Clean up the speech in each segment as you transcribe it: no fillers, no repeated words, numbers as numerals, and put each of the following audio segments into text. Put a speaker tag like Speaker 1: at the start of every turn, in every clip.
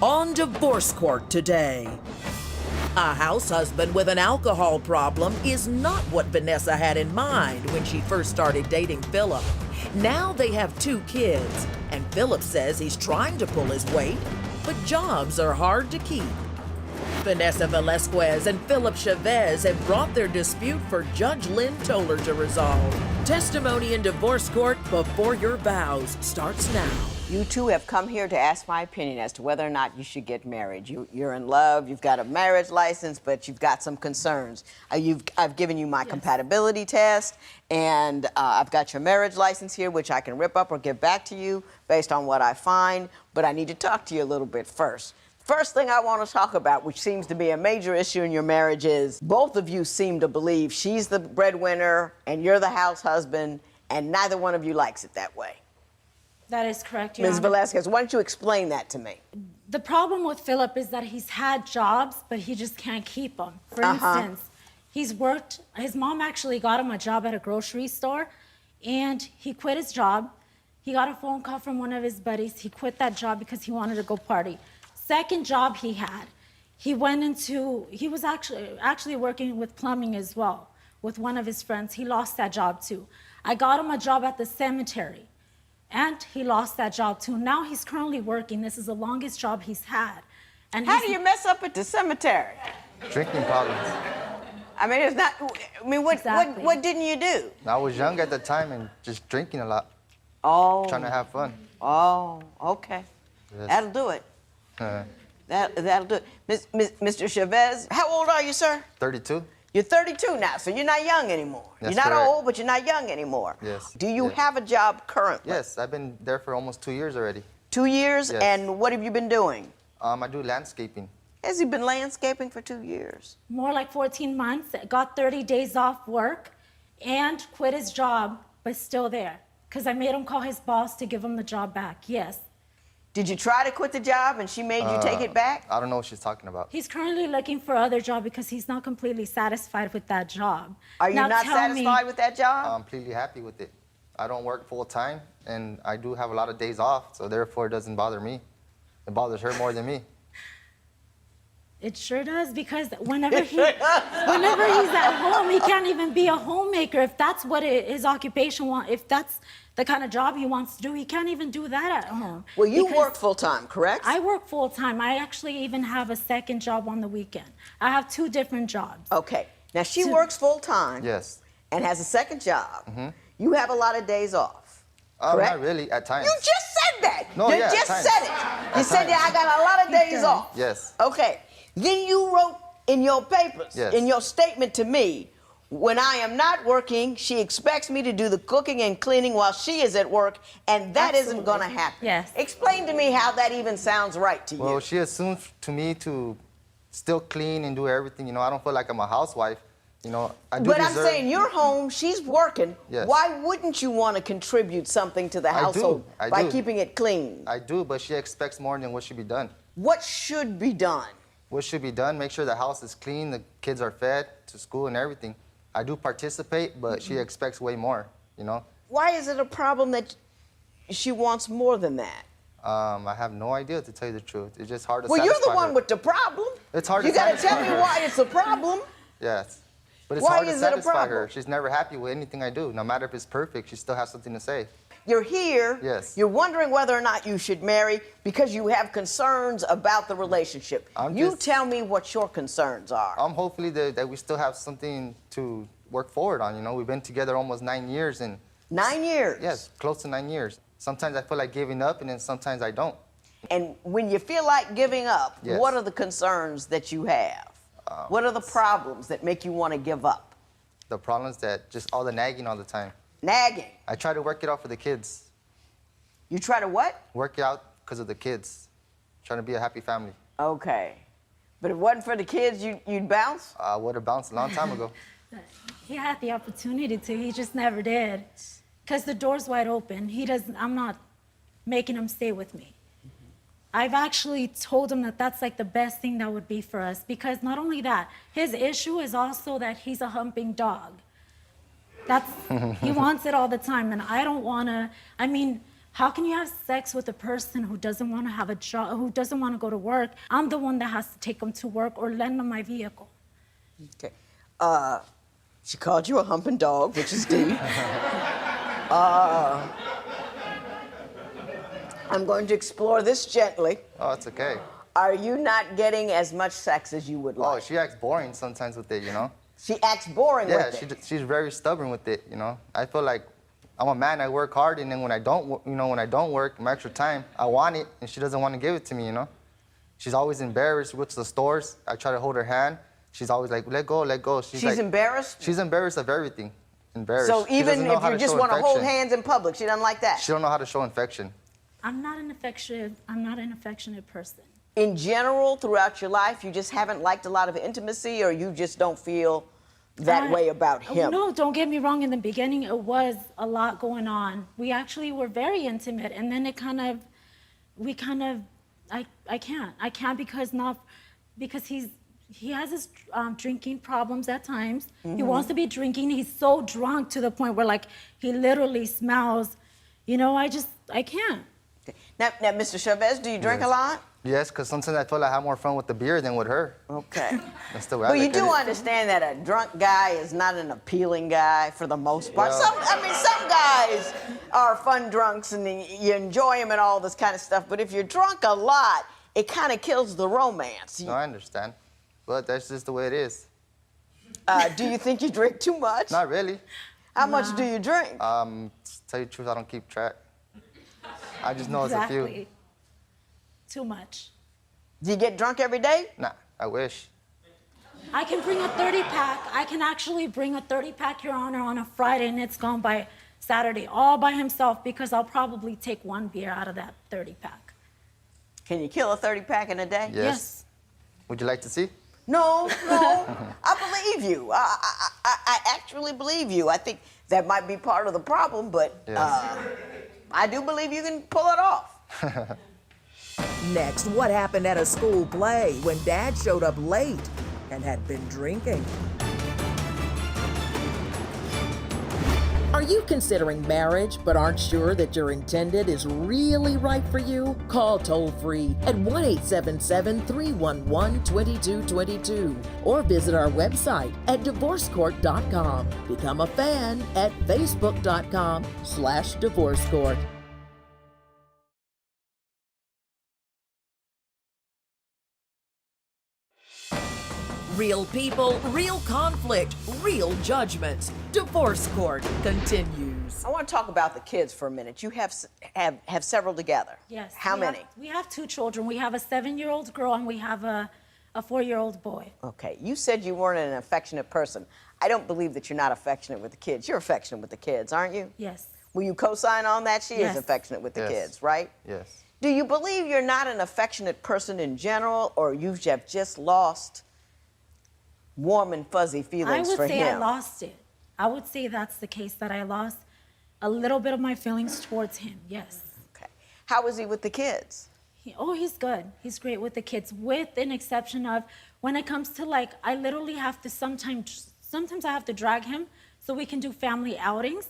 Speaker 1: on Divorce Court today. A house husband with an alcohol problem is not what Vanessa had in mind when she first started dating Phillip. Now they have 2 kids, and Phillip says he's trying to pull his weight, but jobs are hard to keep. Vanessa Velasquez and Phillip Chavez have brought their dispute for Judge Lynn Toller to resolve. Testimony in divorce court before your vows starts now.
Speaker 2: You two have come here to ask my opinion as to whether or not you should get married. You're in love, you've got a marriage license, but you've got some concerns. I've given you my compatibility test, and I've got your marriage license here, which I can rip up or give back to you based on what I find, but I need to talk to you a little bit first. First thing I want to talk about, which seems to be a major issue in your marriage, is both of you seem to believe she's the breadwinner and you're the house husband, and neither one of you likes it that way.
Speaker 3: That is correct, Your
Speaker 2: Ms.
Speaker 3: Honor.
Speaker 2: Velasquez, why don't you explain that to me?
Speaker 3: The problem with Phillip is that he's had jobs, but he just can't keep them. For instance, he's worked, his mom actually got him a job at a grocery store, and he quit his job. He got a phone call from one of his buddies. He quit that job because he wanted to go party. Second job he had, he was actually working with plumbing as well with one of his friends. He lost that job too. I got him a job at the cemetery, and he lost that job too. Now he's currently working. This is the longest job he's had. And
Speaker 2: how do you mess up at the cemetery?
Speaker 4: Drinking problems.
Speaker 2: I mean, it's not, I mean, what didn't you do?
Speaker 4: I was young at the time and just drinking a lot.
Speaker 2: Oh.
Speaker 4: Trying to have fun.
Speaker 2: Oh, okay.
Speaker 4: Yes.
Speaker 2: That'll do it. That'll do it. Mr. Chavez, how old are you, sir?
Speaker 4: 32.
Speaker 2: You're 32 now, so you're not young anymore.
Speaker 4: That's
Speaker 2: you're not
Speaker 4: correct.
Speaker 2: old, but you're not young anymore.
Speaker 4: Yes.
Speaker 2: Do you have a job currently?
Speaker 4: Yes, I've been there for almost 2 years already.
Speaker 2: 2 years?
Speaker 4: Yes.
Speaker 2: And what have you been doing?
Speaker 4: I do landscaping.
Speaker 2: Has he been landscaping for 2 years?
Speaker 3: More like 14 months, got 30 days off work, and quit his job, but still there. Because I made him call his boss to give him the job back, yes.
Speaker 2: Did you try to quit the job and she made you take it back?
Speaker 4: I don't know what she's talking about.
Speaker 3: He's currently looking for other job because he's not completely satisfied with that job.
Speaker 2: Are you not satisfied with that job?
Speaker 4: I'm completely happy with it. I don't work full time, and I do have a lot of days off, so therefore it doesn't bother me. It bothers her more than me.
Speaker 3: It sure does, because whenever he's at home, he can't even be a homemaker. If that's what his occupation wants, if that's the kind of job he wants to do, he can't even do that at home.
Speaker 2: Well, you work full-time, correct?
Speaker 3: I work full-time. I actually even have a second job on the weekend. I have 2 different jobs.
Speaker 2: Okay. Now, she works full-time.
Speaker 4: Yes.
Speaker 2: And has a second job. You have a lot of days off,
Speaker 4: Oh,
Speaker 2: correct?
Speaker 4: not really, at times.
Speaker 2: You just said that.
Speaker 4: No,
Speaker 2: you
Speaker 4: yeah,
Speaker 2: just
Speaker 4: at times.
Speaker 2: said it. You
Speaker 4: At
Speaker 2: said that I got a lot of days off.
Speaker 4: Yes.
Speaker 2: Okay. Then you wrote in your papers,
Speaker 4: Yes.
Speaker 2: in your statement to me, when I am not working, she expects me to do the cooking and cleaning while she is at work, and that isn't going to happen.
Speaker 3: Yes.
Speaker 2: Explain to me how that even sounds right to you.
Speaker 4: Well, she assumes to me to still clean and do everything. You know, I don't feel like I'm a housewife. You know, I do
Speaker 2: But I'm saying you're home, she's working.
Speaker 4: Yes.
Speaker 2: Why wouldn't you want to contribute something to the household by keeping it clean?
Speaker 4: I do, but she expects more than what should be done.
Speaker 2: What should be done?
Speaker 4: What should be done? Make sure the house is clean, the kids are fed to school and everything. I do participate, but she expects way more, you know?
Speaker 2: Why is it a problem that she wants more than that?
Speaker 4: I have no idea, to tell you the truth. It's just hard to
Speaker 2: Well,
Speaker 4: satisfy
Speaker 2: you're the one
Speaker 4: her.
Speaker 2: with the problem.
Speaker 4: It's hard
Speaker 2: You
Speaker 4: to
Speaker 2: got to
Speaker 4: satisfy
Speaker 2: tell me
Speaker 4: her.
Speaker 2: why it's a problem.
Speaker 4: Yes. But it's
Speaker 2: Why
Speaker 4: hard to
Speaker 2: is it a
Speaker 4: satisfy her.
Speaker 2: problem?
Speaker 4: She's never happy with anything I do. No matter if it's perfect, she still has something to say.
Speaker 2: You're here.
Speaker 4: Yes.
Speaker 2: You're wondering whether or not you should marry because you have concerns about the relationship. You tell me what your concerns are.
Speaker 4: Hopefully that we still have something to work forward on, you know? We've been together almost 9 years and...
Speaker 2: 9 years?
Speaker 4: Yes, close to 9 years. Sometimes I feel like giving up and then sometimes I don't.
Speaker 2: And when you feel like giving up,
Speaker 4: Yes.
Speaker 2: what are the concerns that you have? What are the problems that make you want to give up?
Speaker 4: The problem is that just all the nagging all the time.
Speaker 2: Nagging.
Speaker 4: I try to work it out for the kids.
Speaker 2: You try to what?
Speaker 4: Work it out because of the kids. Trying to be a happy family.
Speaker 2: Okay. But if it wasn't for the kids, you'd bounce?
Speaker 4: I would have bounced a long time ago.
Speaker 3: He had the opportunity to, he just never did. Because the door's wide open. I'm not making him stay with me. I've actually told him that that's like the best thing that would be for us, because not only that, his issue is also that he's a humping dog. He wants it all the time, and I don't want to, I mean, How can you have sex with a person who doesn't want to have a job, who doesn't want to go to work? I'm the one that has to take them to work or lend them my vehicle.
Speaker 2: Okay. She called you a humping dog, which is deep. I'm going to explore this gently.
Speaker 4: Oh, it's okay.
Speaker 2: Are you not getting as much sex as you would like?
Speaker 4: Oh, she acts boring sometimes with it, you know?
Speaker 2: She acts boring with it.
Speaker 4: Yeah, she's very stubborn with it, you know? I feel like I'm a man, I work hard, and then when I don't work, my extra time, I want it, and she doesn't want to give it to me, you know? She's always embarrassed. We go to the stores, I try to hold her hand. She's always like, let go, let go.
Speaker 2: She's like, embarrassed?
Speaker 4: She's embarrassed of everything. Embarrassed.
Speaker 2: So even if you just want to hold hands in public, she doesn't like that?
Speaker 4: She don't know how to show affection.
Speaker 3: I'm not an affectionate person.
Speaker 2: In general, throughout your life, you just haven't liked a lot of intimacy, or you just don't feel that way about him?
Speaker 3: No, don't get me wrong. In the beginning, it was a lot going on. We actually were very intimate, and then I can't because he has his drinking problems at times. Mm-hmm. He wants to be drinking. He's so drunk to the point where, like, he literally smells. You know, I can't.
Speaker 2: Now, Mr. Chavez, do you drink a lot?
Speaker 4: Yes, because sometimes I feel like I have more fun with the beer than with her.
Speaker 2: Okay.
Speaker 4: That's the way
Speaker 2: But you do understand that a drunk guy is not an appealing guy for the most part.
Speaker 4: Well,
Speaker 2: Some guys are fun drunks and you enjoy them and all this kind of stuff. But if you're drunk a lot, it kind of kills the romance.
Speaker 4: No, I understand. But that's just the way it is.
Speaker 2: Do you think you drink too much?
Speaker 4: Not really.
Speaker 2: How much do you drink?
Speaker 4: To tell you the truth, I don't keep track. I just know
Speaker 3: Exactly.
Speaker 4: it's a few.
Speaker 3: Too much.
Speaker 2: Do you get drunk every day?
Speaker 4: Nah, I wish.
Speaker 3: I can bring a 30-pack. I can actually bring a 30-pack, Your Honor, on a Friday, and it's gone by Saturday, all by himself, because I'll probably take one beer out of that 30-pack.
Speaker 2: Can you kill a 30-pack in a day?
Speaker 3: Yes.
Speaker 4: Would you like to see?
Speaker 2: No. I believe you. I actually believe you. I think that might be part of the problem, but
Speaker 4: Yes.
Speaker 2: I do believe you can pull it off.
Speaker 1: Next, what happened at a school play when Dad showed up late and had been drinking? Are you considering marriage but aren't sure that your intended is really right for you? Call toll-free at 1-877-311-2222 or visit our website at divorcecourt.com. Become a fan at facebook.com/divorcecourt. Real people, real conflict, real judgments. Divorce Court continues.
Speaker 2: I want to talk about the kids for a minute. You have several together.
Speaker 3: Yes.
Speaker 2: How many?
Speaker 3: We have 2 children. We have a 7-year-old girl and we have a 4-year-old boy.
Speaker 2: Okay. You said you weren't an affectionate person. I don't believe that you're not affectionate with the kids. You're affectionate with the kids, aren't you?
Speaker 3: Yes.
Speaker 2: Will you co-sign on that? She is affectionate with the kids, right?
Speaker 4: Yes.
Speaker 2: Do you believe you're not an affectionate person in general, or you have just lost warm and fuzzy feelings for him?
Speaker 3: I would say I lost it. I would say that's the case, that I lost a little bit of my feelings towards him, yes.
Speaker 2: Okay. How is he with the kids?
Speaker 3: He's good. He's great with the kids, with an exception of when it comes to, like, I literally have to sometimes I have to drag him so we can do family outings.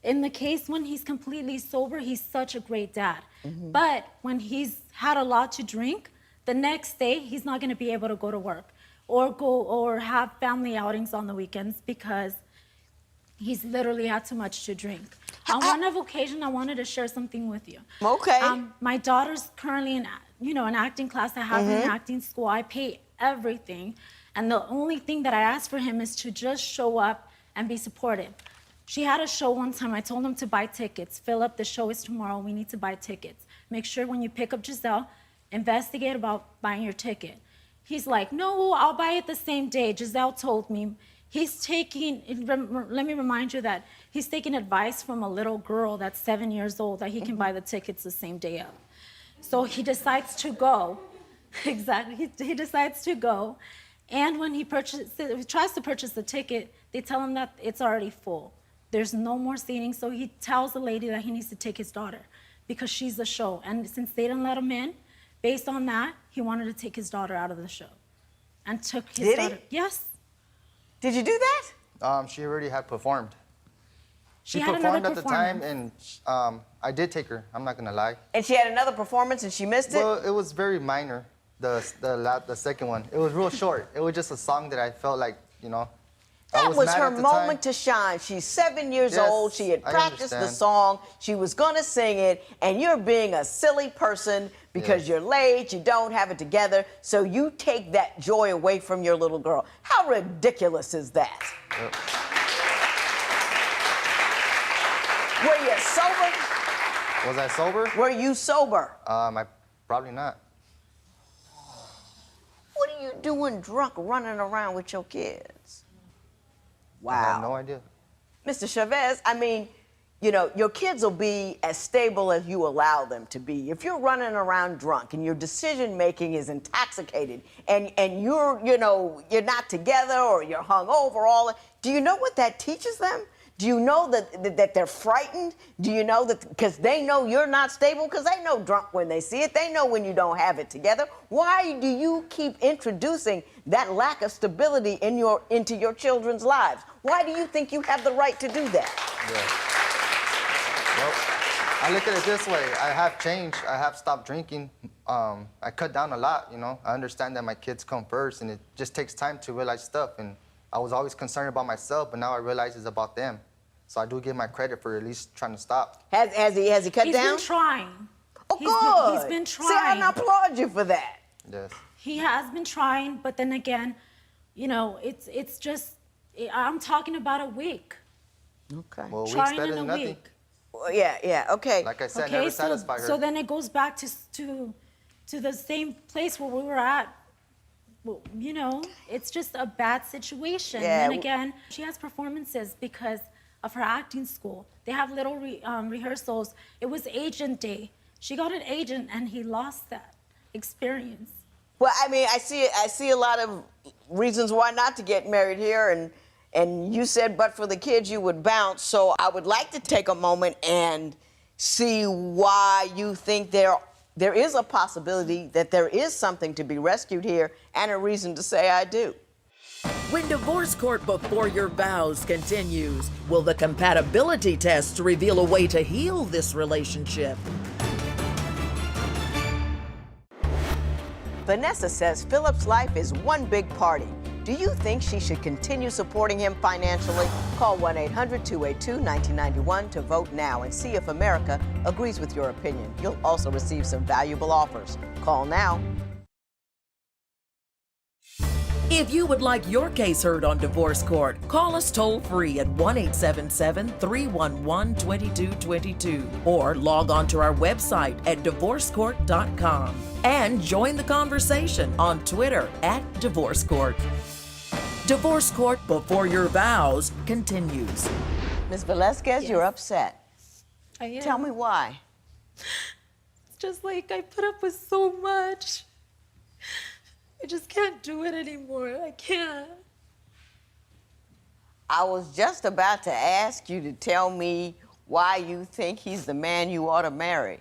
Speaker 3: In the case when he's completely sober, he's such a great dad. Mm-hmm. But when he's had a lot to drink, the next day he's not going to be able to go to work or have family outings on the weekends because he's literally had too much to drink. On one occasion, I wanted to share something with you.
Speaker 2: Okay.
Speaker 3: My daughter's currently in an acting class. I have her in acting school. I pay everything. And the only thing that I ask for him is to just show up and be supportive. She had a show one time. I told him to buy tickets. Philip, the show is tomorrow. We need to buy tickets. Make sure when you pick up Giselle, investigate about buying your ticket. He's like, no, I'll buy it the same day. Giselle told me. Let me remind you that he's taking advice from a little girl that's 7 years old that he can buy the tickets the same day of. So he decides to go. Exactly, he decides to go. And when he tries to purchase the ticket, they tell him that it's already full. There's no more seating, so he tells the lady that he needs to take his daughter because she's the show. And since they didn't let him in, based on that, he wanted to take his daughter out of the show. And took his daughter.
Speaker 2: Did he?
Speaker 3: Yes.
Speaker 2: Did you do that?
Speaker 4: She already had performed.
Speaker 3: She
Speaker 4: She
Speaker 3: had another
Speaker 4: performed at the time,
Speaker 3: performance.
Speaker 4: and I did take her. I'm not gonna lie.
Speaker 2: And she had another performance and she missed it?
Speaker 4: Well, it was very minor. The second one, it was real short. It was just a song that I felt like, you know. I
Speaker 2: That was
Speaker 4: mad
Speaker 2: her
Speaker 4: at the
Speaker 2: moment
Speaker 4: time.
Speaker 2: to shine. She's 7 years
Speaker 4: Yes,
Speaker 2: old. She had
Speaker 4: I
Speaker 2: practiced the
Speaker 4: understand.
Speaker 2: song. She was going to sing it. And you're being a silly person because
Speaker 4: Yes.
Speaker 2: you're late, you don't have it together. So you take that joy away from your little girl. How ridiculous is that?
Speaker 4: Yep.
Speaker 2: Were you sober?
Speaker 4: Was I sober?
Speaker 2: Were you sober?
Speaker 4: I probably not.
Speaker 2: What are you doing drunk running around with your kids? Wow.
Speaker 4: I have no idea.
Speaker 2: Mr. Chavez, I mean, you know, your kids will be as stable as you allow them to be. If you're running around drunk and your decision making is intoxicated and you're, you know, you're not together or you're hungover, do you know what that teaches them? Do you know that they're frightened? Do you know that because they know you're not stable? Because they know drunk when they see it. They know when you don't have it together. Why do you keep introducing that lack of stability into your children's lives? Why do you think you have the right to do that?
Speaker 4: Yeah. Well, I look at it this way. I have changed. I have stopped drinking. I cut down a lot, you know. I understand that my kids come first, and it just takes time to realize stuff. And I was always concerned about myself, but now I realize it's about them. So I do give my credit for at least trying to stop.
Speaker 2: Has he cut
Speaker 3: He's
Speaker 2: down?
Speaker 3: been trying.
Speaker 2: Oh,
Speaker 3: He's
Speaker 2: good.
Speaker 3: been
Speaker 2: See, I
Speaker 3: trying.
Speaker 2: applaud you for that.
Speaker 4: Yes.
Speaker 3: He has been trying, but then again, you know, it's just, I'm talking about a week.
Speaker 2: Okay.
Speaker 4: Well, week's
Speaker 3: Trying
Speaker 4: better
Speaker 3: in
Speaker 4: than
Speaker 3: a
Speaker 4: nothing.
Speaker 3: week.
Speaker 2: Well, yeah, okay.
Speaker 4: Like I said,
Speaker 3: Okay,
Speaker 4: never
Speaker 3: so,
Speaker 4: satisfy her.
Speaker 3: so then it goes back to the same place where we were at. Well, you know, it's just a bad situation.
Speaker 2: Yeah,
Speaker 3: And then again, she has performances because of her acting school. They have little rehearsals. It was agent day. She got an agent and he lost that experience.
Speaker 2: Well, I mean, I see a lot of reasons why not to get married here, and you said, but for the kids, you would bounce. So I would like to take a moment and see why you think there is a possibility that there is something to be rescued here, and a reason to say I do.
Speaker 1: When divorce court before your vows continues, will the compatibility test reveal a way to heal this relationship?
Speaker 2: Vanessa says Philip's life is one big party. Do you think she should continue supporting him financially? Call 1-800-282-1991 to vote now and see if America agrees with your opinion. You'll also receive some valuable offers. Call now.
Speaker 1: If you would like your case heard on divorce court, call us toll-free at 1-877-311-2222 or log on to our website at divorcecourt.com and join the conversation on Twitter at Divorce Court. Divorce Court Before Your Vows continues.
Speaker 2: Ms. Velasquez,
Speaker 3: Yes.
Speaker 2: you're upset.
Speaker 3: I am.
Speaker 2: Tell me why.
Speaker 3: It's just like I put up with so much. I just can't do it anymore. I can't.
Speaker 2: I was just about to ask you to tell me why you think he's the man you ought to marry.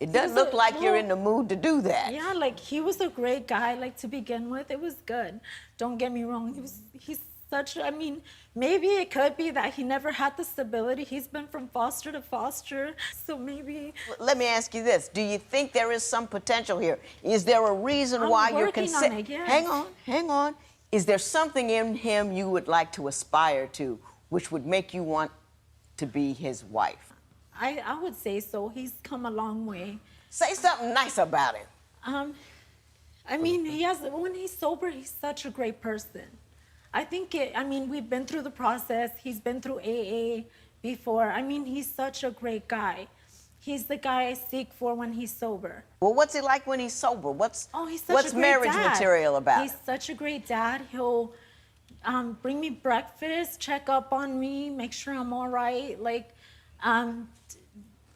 Speaker 2: It doesn't look like you're in the mood to do that.
Speaker 3: Yeah, like he was a great guy, like to begin with. It was good. Don't get me wrong. He's such, I mean, maybe it could be that he never had the stability. He's been from foster to foster. So maybe.
Speaker 2: Let me ask you this. Do you think there is some potential here? Is there a reason
Speaker 3: I'm
Speaker 2: why you're
Speaker 3: working on it, yes.
Speaker 2: Hang on. Is there something in him you would like to aspire to, which would make you want to be his wife?
Speaker 3: I would say so. He's come a long way.
Speaker 2: Say something nice about him.
Speaker 3: I mean, when he's sober, he's such a great person. I think we've been through the process. He's been through AA before. I mean, he's such a great guy. He's the guy I seek for when he's sober.
Speaker 2: Well, what's he like when he's sober?
Speaker 3: He's such a great
Speaker 2: marriage
Speaker 3: dad.
Speaker 2: material about
Speaker 3: He's
Speaker 2: him?
Speaker 3: such a great dad. He'll bring me breakfast, check up on me, make sure I'm all right. Like,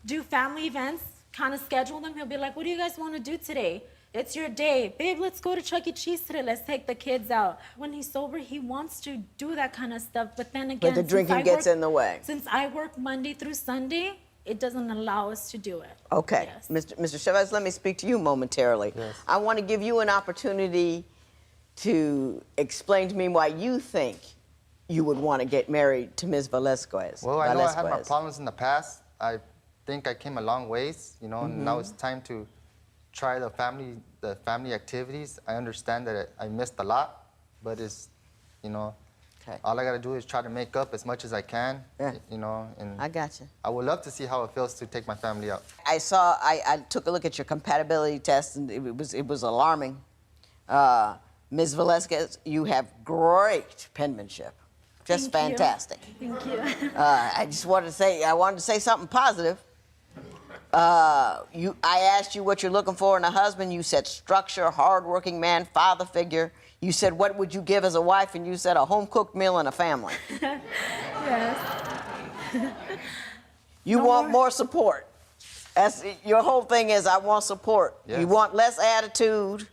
Speaker 3: do family events, kind of schedule them. He'll be like, what do you guys want to do today? It's your day. Babe, let's go to Chuck E. Cheese today. Let's take the kids out. When he's sober, he wants to do that kind of stuff. But then again,
Speaker 2: But the drinking gets in the way.
Speaker 3: Since I work Monday through Sunday, it doesn't allow us to do it.
Speaker 2: Okay.
Speaker 3: Yes.
Speaker 2: Mr. Chavez, let me speak to you momentarily.
Speaker 4: Yes.
Speaker 2: I want to give you an opportunity to explain to me why you think you would want to get married to Ms. Velasquez?
Speaker 4: Well, I know I had my problems in the past. I think I came a long ways, you know, and now it's time to try the family activities. I understand that I missed a lot, but it's, you know, all I gotta do is try to make up as much as I can, you know, and
Speaker 2: I got you.
Speaker 4: I would love to see how it feels to take my family out.
Speaker 2: I took a look at your compatibility test, and it was alarming. Ms. Velasquez, you have great penmanship. Just fantastic.
Speaker 3: Thank you.
Speaker 2: I wanted to say something positive. I asked you what you're looking for in a husband. You said structure, hardworking man, father figure. You said, what would you give as a wife? And you said a home-cooked meal and a family.
Speaker 3: Yes.
Speaker 2: You want more support. Your whole thing is, I want support.
Speaker 4: Yes.
Speaker 2: You want less attitude,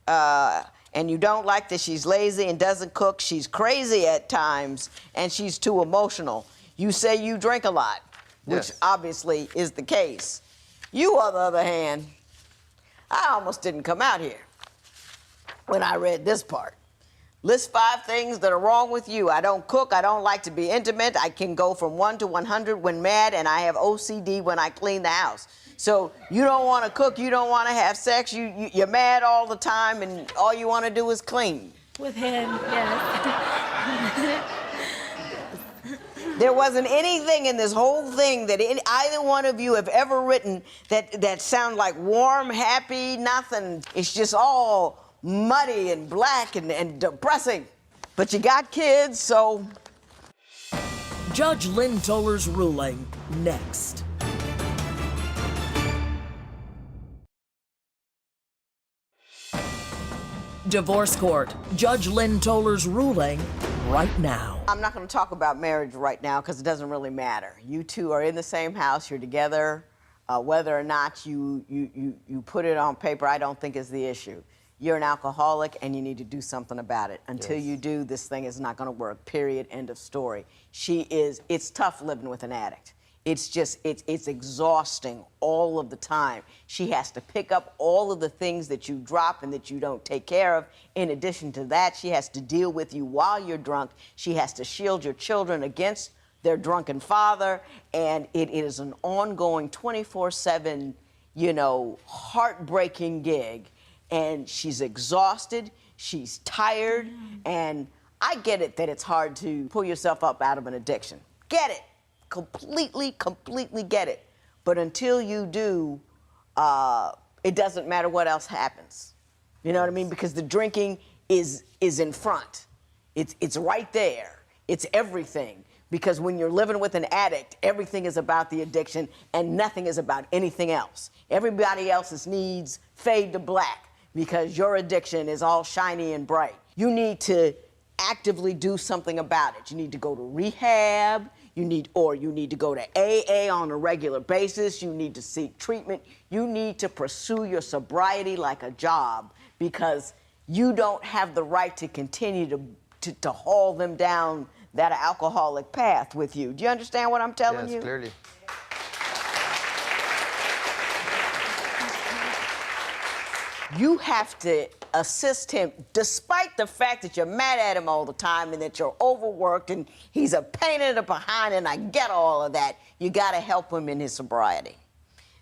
Speaker 2: and you don't like that she's lazy and doesn't cook. She's crazy at times, and she's too emotional. You say you drink a lot, which obviously is the case. You, on the other hand, I almost didn't come out here when I read this part. List 5 things that are wrong with you. I don't cook. I don't like to be intimate. I can go from 1 to 100 when mad, and I have OCD when I clean the house. So you don't want to cook. You don't want to have sex. You're mad all the time, and all you want to do is clean.
Speaker 3: With him, yes.
Speaker 2: There wasn't anything in this whole thing that either one of you have ever written that sound like warm, happy, nothing. It's just all muddy and black and depressing. But you got kids, so.
Speaker 1: Judge Lynn Toller's ruling next. Divorce Court. Judge Lynn Toller's ruling right now.
Speaker 2: I'm not going to talk about marriage right now because it doesn't really matter. You two are in the same house. You're together. Whether or not you put it on paper, I don't think is the issue. You're an alcoholic, and you need to do something about it. Until you do, this thing is not going to work, period, end of story. It's tough living with an addict. It's exhausting all of the time. She has to pick up all of the things that you drop and that you don't take care of. In addition to that, she has to deal with you while you're drunk. She has to shield your children against their drunken father. And it is an ongoing 24/7, heartbreaking gig. And she's exhausted, she's tired, and I get it that it's hard to pull yourself up out of an addiction. Get it. Completely get it. But until you do, it doesn't matter what else happens. You know what I mean? Because the drinking is in front. It's right there. It's everything. Because when you're living with an addict, everything is about the addiction and nothing is about anything else. Everybody else's needs fade to black because your addiction is all shiny and bright. You need to actively do something about it. You need to go to rehab. You need to go to AA on a regular basis. You need to seek treatment. You need to pursue your sobriety like a job because you don't have the right to continue to haul them down that alcoholic path with you. Do you understand what I'm telling you?
Speaker 4: Yes, clearly.
Speaker 2: You have to assist him, despite the fact that you're mad at him all the time and that you're overworked and he's a pain in the behind, and I get all of that. You got to help him in his sobriety.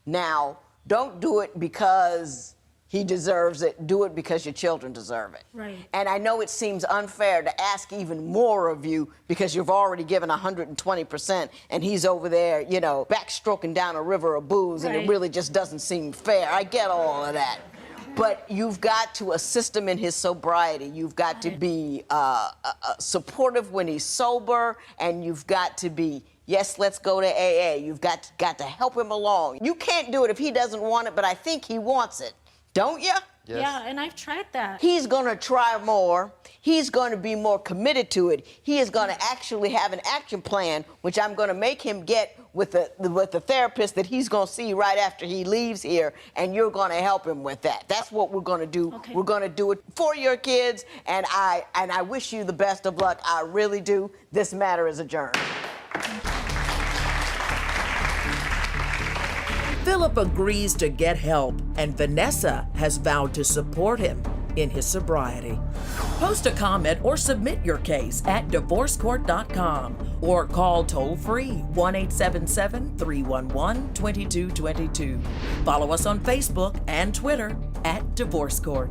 Speaker 2: Now, don't do it because he deserves it. Do it because your children deserve it.
Speaker 3: Right.
Speaker 2: And I know it seems unfair to ask even more of you because you've already given 120% and he's over there, backstroking down a river of booze, and it really just doesn't seem fair. I get all of that. But you've got to assist him in his sobriety. You've got to be supportive when he's sober, and you've got to be, yes, let's go to AA. You've got to help him along. You can't do it if he doesn't want it, but I think he wants it. Don't you?
Speaker 4: Yes.
Speaker 3: Yeah, and I've tried that.
Speaker 2: He's going to try more. He's going to be more committed to it. He is going to actually have an action plan, which I'm going to make him get with the therapist that he's going to see right after he leaves here, and you're going to help him with that. That's what we're going to do.
Speaker 3: Okay.
Speaker 2: We're going to do it for your kids, and I wish you the best of luck. I really do. This matter is adjourned.
Speaker 1: Phillip agrees to get help, and Vanessa has vowed to support him. in his sobriety. Post a comment or submit your case at divorcecourt.com or call toll-free 1-877-311-2222. Follow us on Facebook and Twitter at Divorce Court.